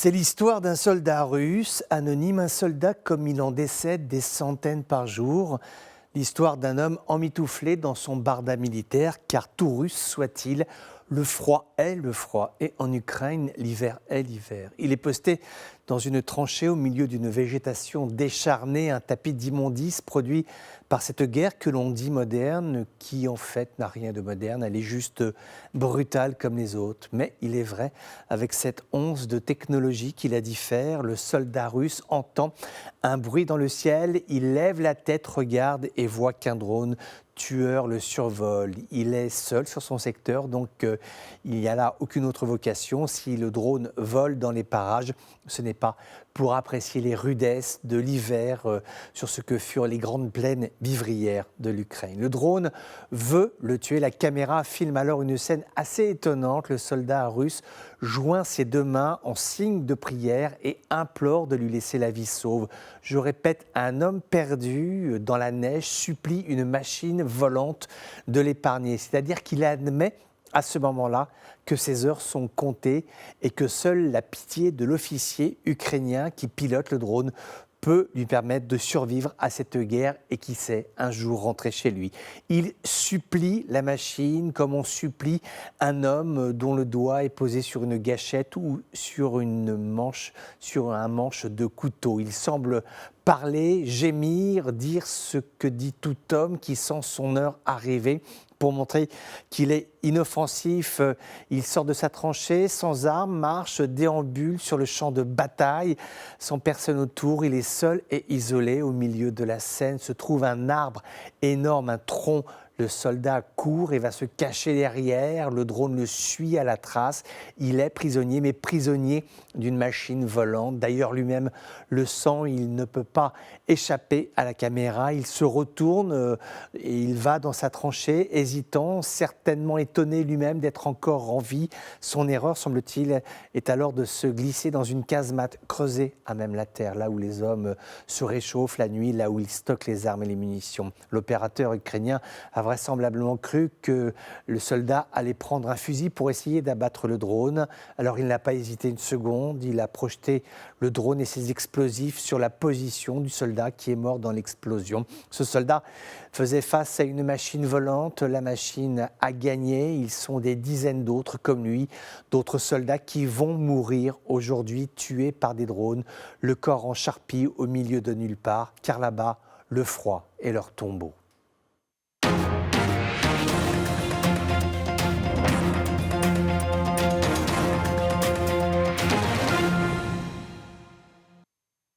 C'est l'histoire d'un soldat russe, anonyme, un soldat comme il en décède des centaines par jour. L'histoire d'un homme emmitouflé dans son barda militaire, car tout russe soit-il, le froid est le froid. Et en Ukraine, l'hiver est l'hiver. Il est posté dans une tranchée au milieu d'une végétation décharnée, un tapis d'immondices produit par cette guerre que l'on dit moderne, qui en fait n'a rien de moderne. Elle est juste brutale comme les autres. Mais il est vrai, avec cette once de technologie qui la diffère, le soldat russe entend un bruit dans le ciel, il lève la tête, regarde et voit qu'un drone tueur le survole. Il est seul sur son secteur, donc il n'y a là aucune autre vocation. Si le drone vole dans les parages, ce n'est pas pour apprécier les rudesses de l'hiver sur ce que furent les grandes plaines vivrières de l'Ukraine. Le drone veut le tuer. La caméra filme alors une scène assez étonnante. Le soldat russe joint ses deux mains en signe de prière et implore de lui laisser la vie sauve. Je répète, un homme perdu dans la neige supplie une machine volante de l'épargner. C'est-à-dire qu'il admet à ce moment-là que ses heures sont comptées et que seule la pitié de l'officier ukrainien qui pilote le drone peut lui permettre de survivre à cette guerre et qui sait un jour rentrer chez lui. Il supplie la machine comme on supplie un homme dont le doigt est posé sur une gâchette ou sur un manche de couteau. Il semble parler, gémir, dire ce que dit tout homme qui sent son heure arriver. Pour montrer qu'il est inoffensif, il sort de sa tranchée, sans armes, marche, déambule sur le champ de bataille, sans personne autour. Il est seul et isolé. Au milieu de la scène se trouve un arbre énorme, un tronc. Le soldat court et va se cacher derrière. Le drone le suit à la trace. Il est prisonnier, mais prisonnier d'une machine volante. D'ailleurs, lui-même le sent. Il ne peut pas échapper à la caméra. Il se retourne et il va dans sa tranchée, hésitant, certainement étonné lui-même d'être encore en vie. Son erreur, semble-t-il, est alors de se glisser dans une casemate creusée à même la terre, là où les hommes se réchauffent la nuit, là où ils stockent les armes et les munitions. L'opérateur ukrainien a vraisemblablement cru que le soldat allait prendre un fusil pour essayer d'abattre le drone. Alors il n'a pas hésité une seconde, il a projeté le drone et ses explosifs sur la position du soldat qui est mort dans l'explosion. Ce soldat faisait face à une machine volante, la machine a gagné, ils sont des dizaines d'autres comme lui, d'autres soldats qui vont mourir aujourd'hui tués par des drones, le corps en charpie au milieu de nulle part, car là-bas, le froid est leur tombeau.